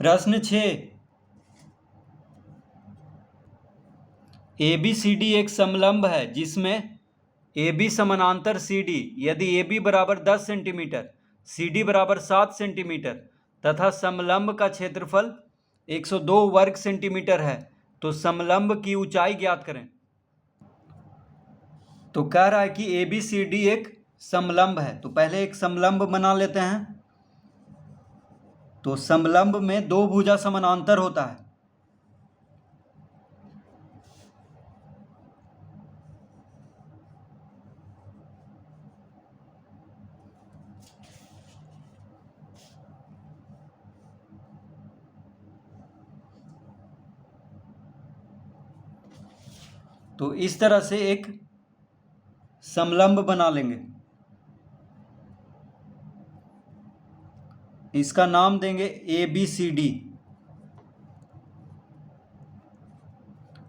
प्रश्न 6, ABCD एक समलंब है जिसमें AB समानांतर CD यदि AB बराबर 10 सेंटीमीटर, CD बराबर 7 सेंटीमीटर तथा समलंब का क्षेत्रफल 102 वर्ग सेंटीमीटर है तो समलंब की ऊंचाई ज्ञात करें। तो कह रहा है कि ABCD एक समलंब है, तो पहले एक समलंब बना लेते हैं। तो समलंब में दो भुजा समानांतर होता है। तो इस तरह से एक समलंब बना लेंगे। इसका नाम देंगे ABCD।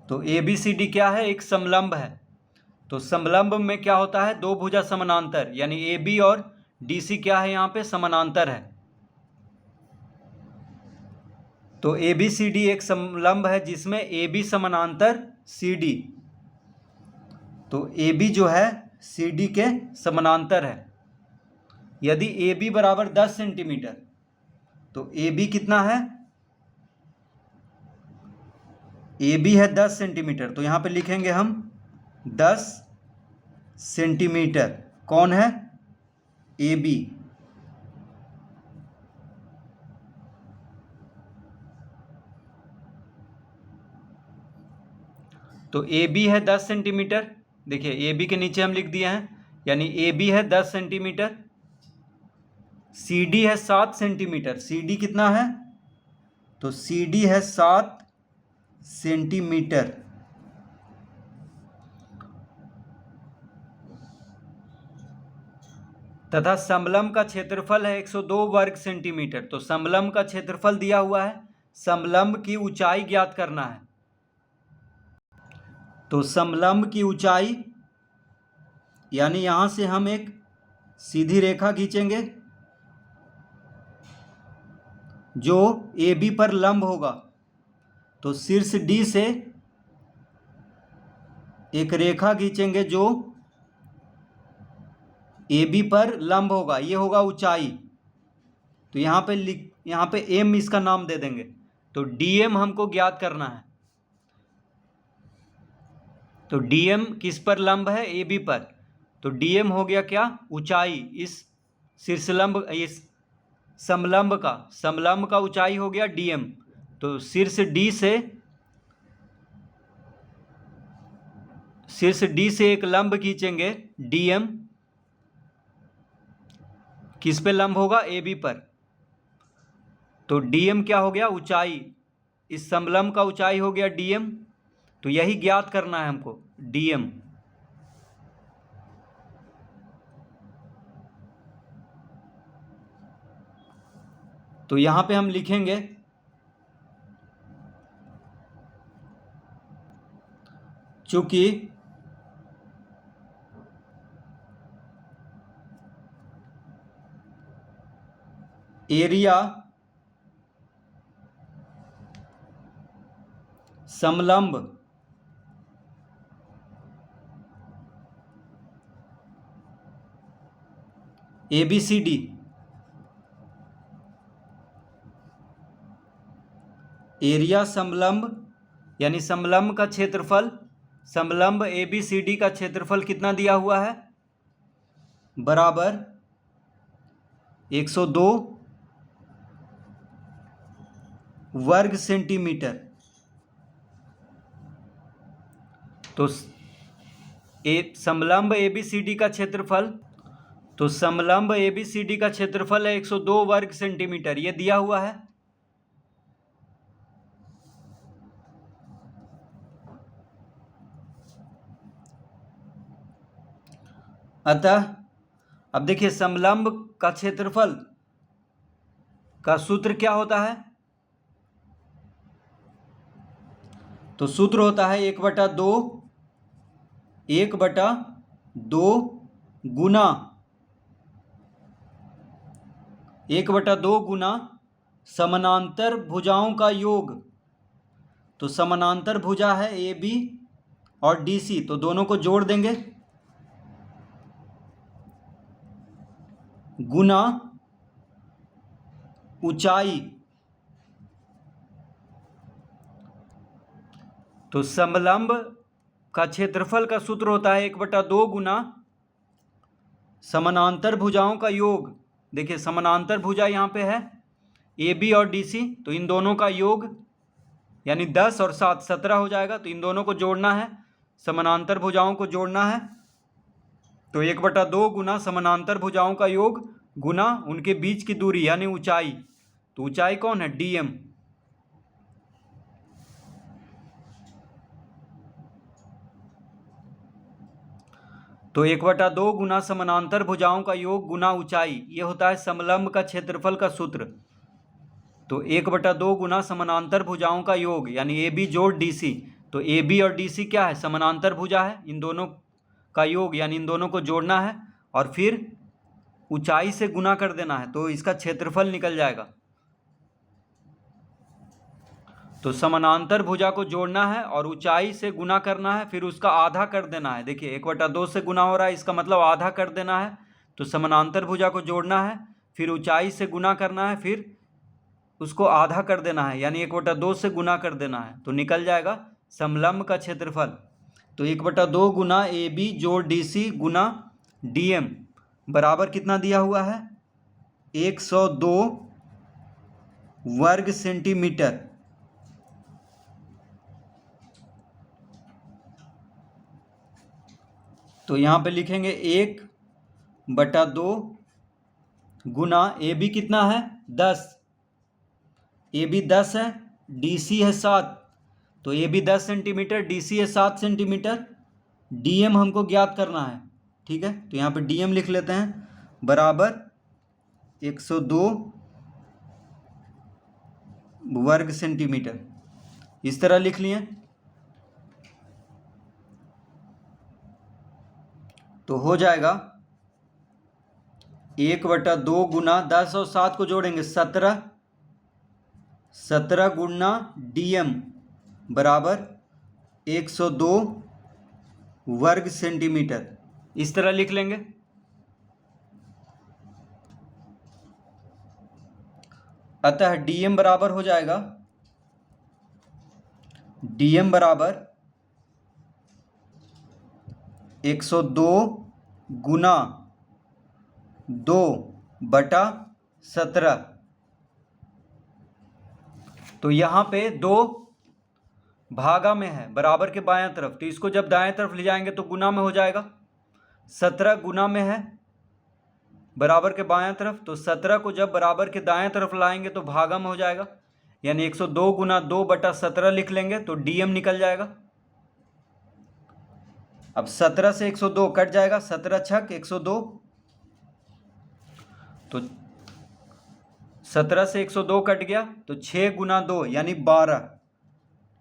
तो ABCD क्या है? एक समलंब है। तो समलंब में क्या होता है? दो भुजा समानांतर, यानी AB और DC क्या है? यहाँ पे समानांतर है। तो ABCD एक समलंब है जिसमें AB समानांतर CD। तो AB जो है CD के समानांतर है। यदि AB बराबर 10 सेंटीमीटर, तो AB कितना है? AB है 10 सेंटीमीटर, तो यहाँ पे लिखेंगे हम 10 सेंटीमीटर। कौन है? AB। तो AB है 10 सेंटीमीटर। देखिए AB के नीचे हम लिख दिए हैं, यानी AB है 10 सेंटीमीटर। CD है 7 सेंटीमीटर। CD कितना है? तो CD है 7 सेंटीमीटर। तथा समलंब का क्षेत्रफल है 102 वर्ग सेंटीमीटर। तो समलंब का क्षेत्रफल दिया हुआ है, समलंब की ऊंचाई ज्ञात करना है। तो समलंब की ऊंचाई, यानी यहां से हम एक सीधी रेखा खींचेंगे जो AB पर लंब होगा। तो शीर्ष D से एक रेखा खींचेंगे जो AB पर लंब होगा, ये होगा ऊंचाई। तो यहाँ पे M इसका नाम दे देंगे। तो DM हमको ज्ञात करना है। तो DM किस पर लंब है? AB पर। तो DM हो गया क्या? ऊंचाई। इस शीर्षलंब, इस समलंब का ऊंचाई हो गया DM। तो शीर्ष D से एक लंब खींचेंगे DM। किस पे लंब होगा? AB पर। तो DM क्या हो गया? ऊंचाई। इस समलंब का ऊंचाई हो गया DM। तो यही ज्ञात करना है हमको, DM। तो यहां पे हम लिखेंगे चूंकि एरिया समलंब ABCD एरिया समलंब, यानी समलंब का क्षेत्रफल, समलंब ABCD का क्षेत्रफल कितना दिया हुआ है? बराबर 102 वर्ग सेंटीमीटर। तो समलंब ABCD का क्षेत्रफल, तो समलंब ABCD का क्षेत्रफल है 102 वर्ग सेंटीमीटर, ये दिया हुआ है। अतः अब देखिए समलंब का क्षेत्रफल का सूत्र क्या होता है? तो सूत्र होता है 1/2 गुना 1/2 गुना समानांतर भुजाओं का योग, तो समानांतर भुजा है ए बी और डी सी, तो दोनों को जोड़ देंगे, गुना ऊंचाई। तो समलंब का क्षेत्रफल का सूत्र होता है 1/2 गुना समानांतर भुजाओं का योग। देखिए समानांतर भुजा यहाँ पे है ए बी और डी सी, तो इन दोनों का योग यानी 10 और 7 17 हो जाएगा। तो इन दोनों को जोड़ना है, समानांतर भुजाओं को जोड़ना है, तो 1/2 गुना समानांतर भुजाओं का योग गुना उनके बीच की दूरी यानी ऊंचाई। तो ऊंचाई कौन है? डीएम। तो 1/2 गुना समानांतर भुजाओं का योग गुना ऊंचाई, ये होता है समलंब का क्षेत्रफल का सूत्र। तो 1/2 गुना समानांतर भुजाओं का योग यानी ए बी जोड़ डी सी। तो ए बी और डी सी क्या है? समानांतर भुजा है, इन दोनों का योग यानी इन दोनों को जोड़ना है और फिर ऊंचाई से गुना कर देना है, तो इसका क्षेत्रफल निकल जाएगा। तो समानांतर भुजा को जोड़ना है और ऊंचाई से गुना करना है, फिर उसका आधा कर देना है। देखिए 1/2 से गुना हो रहा है, इसका मतलब आधा कर देना है। तो समानांतर भुजा को जोड़ना है, फिर ऊंचाई से गुना करना है, फिर उसको आधा कर देना है यानी 1/2 से गुना कर देना है, तो निकल जाएगा समलंब का क्षेत्रफल। तो 1/2 गुना ए बी जोड़ डी सी गुना डी एम बराबर कितना दिया हुआ है? 102 वर्ग सेंटीमीटर। तो यहाँ पे लिखेंगे 1/2 गुना ए बी कितना है? 10, ए बी 10 है, डी सी है 7, तो A B 10 centimetre, D C है 7 सेंटीमीटर। डी एम हमको ज्ञात करना है, ठीक है। तो यहाँ पे डी एम लिख लेते हैं बराबर 102 वर्ग सेंटीमीटर, इस तरह लिख लिए। तो हो जाएगा 1/2 गुना 10 और 7 को जोड़ेंगे 17, 17 गुना डी एम बराबर 102 वर्ग सेंटीमीटर, इस तरह लिख लेंगे। अतः डीएम बराबर हो जाएगा, डीएम बराबर 102 गुना 2/17। तो यहाँ पे 2 भागा में है बराबर के बायां तरफ, तो इसको जब दाएं तरफ ले जाएंगे तो गुना में हो जाएगा। 17 गुना में है बराबर के बायां तरफ, तो 17 को जब बराबर के दाएं तरफ लाएंगे तो भागा में हो जाएगा, यानी 102 गुना 2/17 लिख लेंगे तो डीएम निकल जाएगा। अब 17 से 102 कट जाएगा, 17 छक 102, तो 17 से 102 कट गया, तो 6 गुना 2 यानी 12,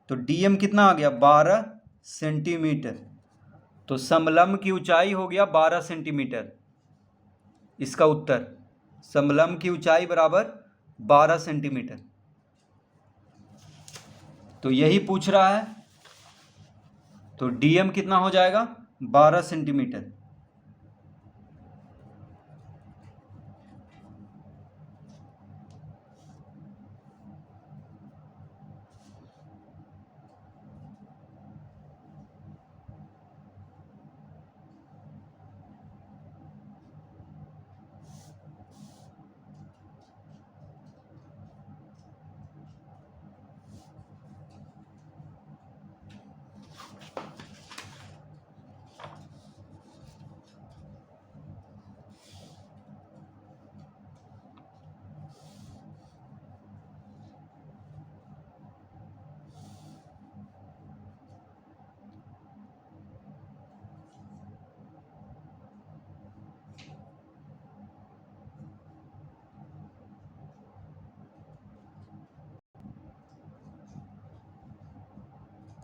तो डीएम कितना आ गया? 12 सेंटीमीटर। तो समलंब की ऊंचाई हो गया 12 सेंटीमीटर। इसका उत्तर समलंब की ऊंचाई बराबर 12 सेंटीमीटर। तो यही पूछ रहा है, तो डीएम कितना हो जाएगा? 12 सेंटीमीटर।